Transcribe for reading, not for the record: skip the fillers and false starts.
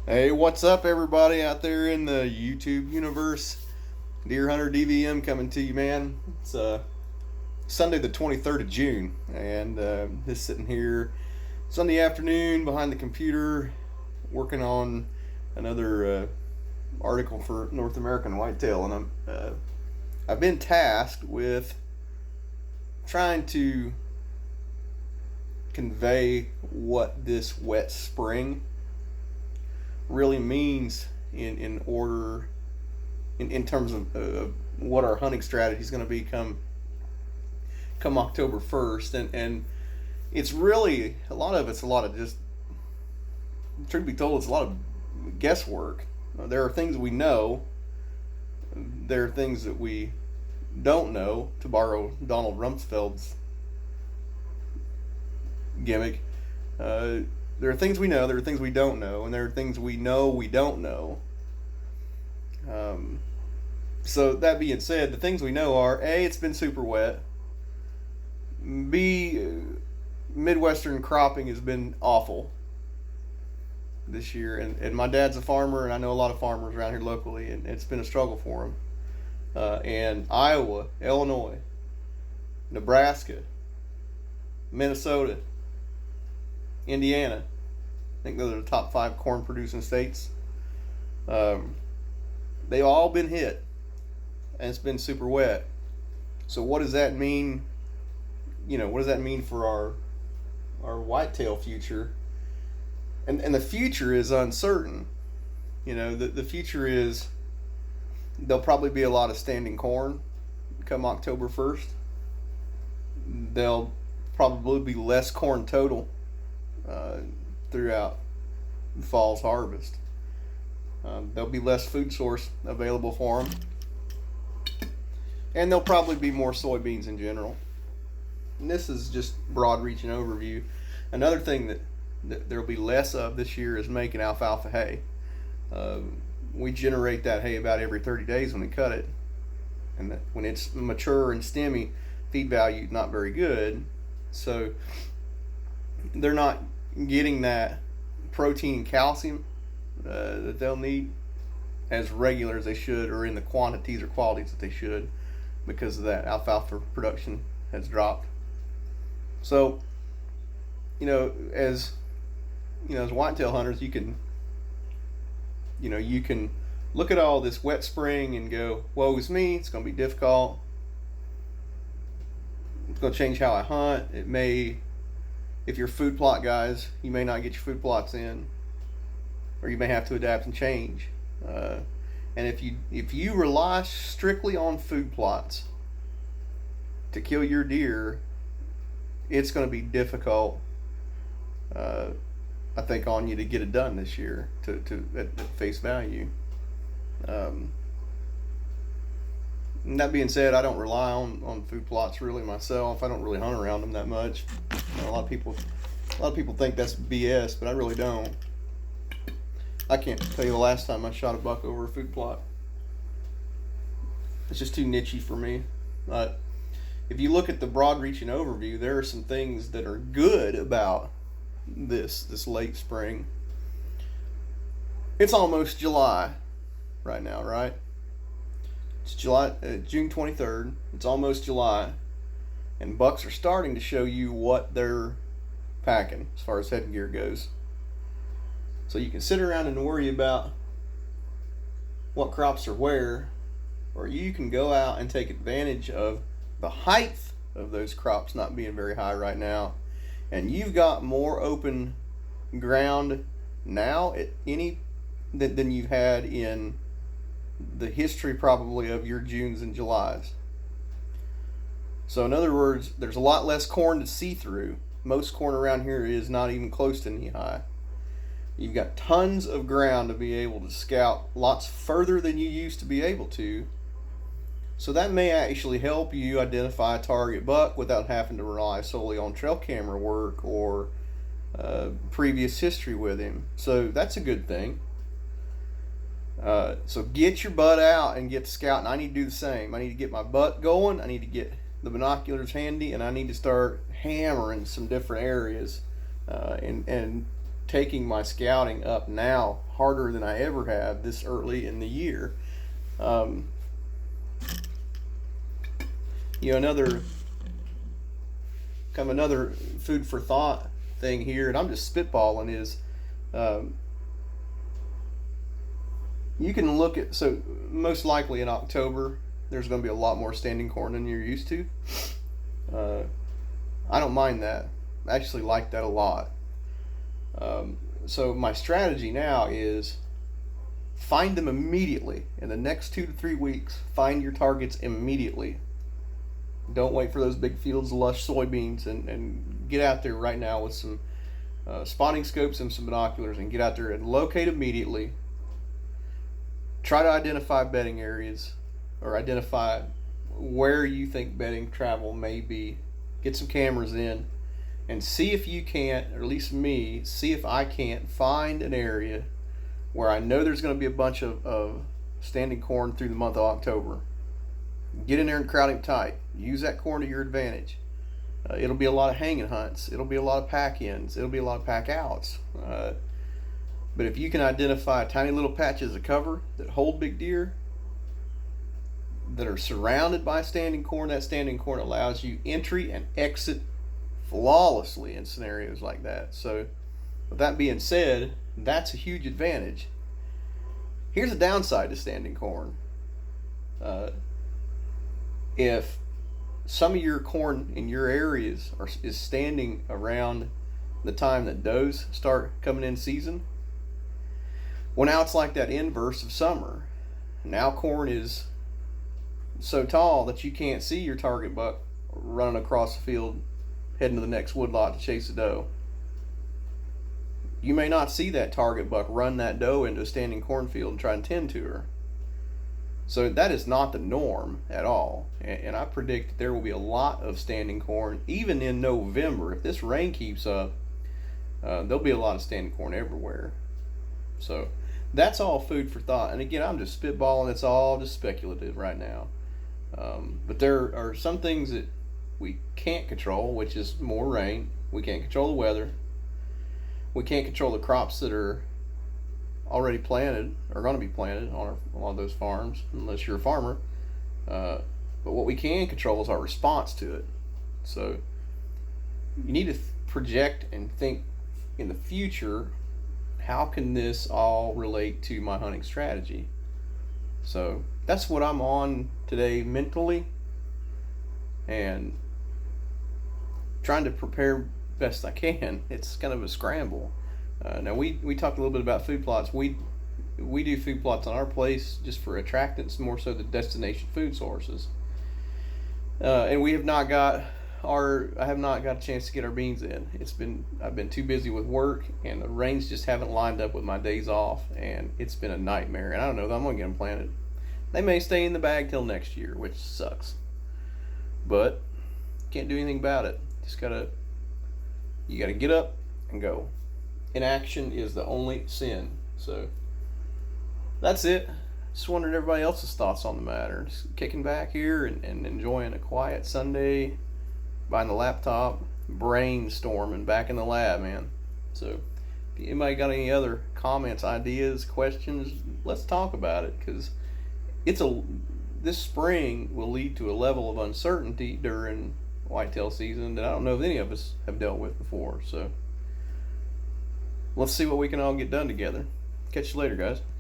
Hey, what's up, everybody out there in the YouTube universe? Deer Hunter DVM coming to you, man. It's Sunday, the 23rd of June, and just sitting here Sunday afternoon behind the computer working on another article for North American Whitetail, and I've been tasked with trying to convey what this wet spring really means in terms of what our hunting strategy is going to be come October 1st, and it's really a lot of just, truth be told, it's a lot of guesswork. There are things we know, there are things that we don't know, to borrow Donald Rumsfeld's gimmick. There are things we know, there are things we don't know, and there are things we know we don't know. So that being said, the things we know are: A, it's been super wet. B, Midwestern cropping has been awful this year, and my dad's a farmer, and I know a lot of farmers around here locally, and it's been a struggle for them. And Iowa, Illinois, Nebraska, Minnesota, Indiana, I think those are the top 5 corn producing states. They've all been hit, and it's been super wet. So what does that mean? What does that mean for our whitetail future? And the future is uncertain. The future is there'll probably be a lot of standing corn come October 1st. There'll probably be less corn total throughout fall's harvest. There'll be less food source available for them, and there'll probably be more soybeans in general. And this is just broad reaching overview. Another thing that there'll be less of this year is making alfalfa hay. We generate that hay about every 30 days when we cut it, and when it's mature and stemmy, feed value not very good, so they're not getting that protein and calcium that they'll need as regular as they should, or in the quantities or qualities that they should, because of that alfalfa production has dropped. So, as whitetail hunters, you can look at all this wet spring and go, woe's me, it's going to be difficult, it's going to change how I hunt. It may, if you're food plot guys, you may not get your food plots in, or you may have to adapt and change. And if you rely strictly on food plots to kill your deer, it's going to be difficult, I think, on you to get it done this year at face value. And that being said, I don't rely on food plots really myself. I don't really hunt around them that much. A lot of people think that's BS, but I really don't. I can't tell you the last time I shot a buck over a food plot. It's just too nichey for me. But if you look at the broad reaching overview, there are some things that are good about this late spring. It's almost July right now, right? It's June 23rd. It's almost July, and bucks are starting to show you what they're packing as far as headgear goes. So you can sit around and worry about what crops are where, or you can go out and take advantage of the height of those crops not being very high right now, and you've got more open ground now than you've had in the history probably of your Junes and Julys. So in other words, there's a lot less corn to see through. Most corn around here is not even close to knee high. You've got tons of ground to be able to scout lots further than you used to be able to. So that may actually help you identify a target buck without having to rely solely on trail camera work or previous history with him. So that's a good thing. So get your butt out and get to scouting. I need to do the same. I need to get my butt going. I need to get the binoculars handy, and I need to start hammering some different areas and taking my scouting up now harder than I ever have this early in the year. Um, another another food for thought thing here, and I'm just spitballing, is um, you can look at, so most likely in October there's going to be a lot more standing corn than you're used to. Uh, I don't mind that. I actually like that a lot. So my strategy now is find them immediately. In the next 2 to 3 weeks, find your targets immediately. Don't wait for those big fields of lush soybeans, and get out there right now with some spotting scopes and some binoculars, and get out there and locate immediately. Try to identify bedding areas, or identify where you think bedding travel may be. Get some cameras in and see if you can't, or at least me, see if I can't find an area where I know there's going to be a bunch of standing corn through the month of October. Get in there and crowd him tight. Use that corn to your advantage. It'll be a lot of hanging hunts. It'll be a lot of pack-ins. It'll be a lot of pack-outs. But if you can identify tiny little patches of cover that hold big deer, that are surrounded by standing corn, that standing corn allows you entry and exit flawlessly in scenarios like that. So with that being said, that's a huge advantage. Here's a downside to standing corn. If some of your corn in your areas is standing around the time that does start coming in season, well, now it's like that inverse of summer. Now corn is so tall that you can't see your target buck running across the field heading to the next woodlot to chase a doe. You may not see that target buck run that doe into a standing cornfield and try and tend to her. So that is not the norm at all. And I predict that there will be a lot of standing corn even in November. If this rain keeps up, there'll be a lot of standing corn everywhere. So that's all food for thought. And again, I'm just spitballing. It's all just speculative right now. But there are some things that we can't control, which is more rain. We can't control the weather. We can't control the crops that are already planted or going to be planted on a lot of those farms, unless you're a farmer. But what we can control is our response to it. So you need to project and think in the future, how can this all relate to my hunting strategy? So that's what I'm on today mentally, and trying to prepare best I can. It's kind of a scramble. Now we talked a little bit about food plots. We do food plots on our place just for attractants, more so the destination food sources. And we have not got I have not got a chance to get our beans in. I've been too busy with work, and the rains just haven't lined up with my days off, and it's been a nightmare. And I don't know that I'm gonna get them planted. They may stay in the bag till next year, which sucks. But can't do anything about it. You gotta get up and go. Inaction is the only sin. So that's it. Just wondering everybody else's thoughts on the matter. Just kicking back here and enjoying a quiet Sunday behind the laptop, brainstorming back in the lab, man. So if anybody got any other comments, ideas, questions, let's talk about it, because this spring will lead to a level of uncertainty during whitetail season that I don't know if any of us have dealt with before. So let's see what we can all get done together. Catch you later, guys.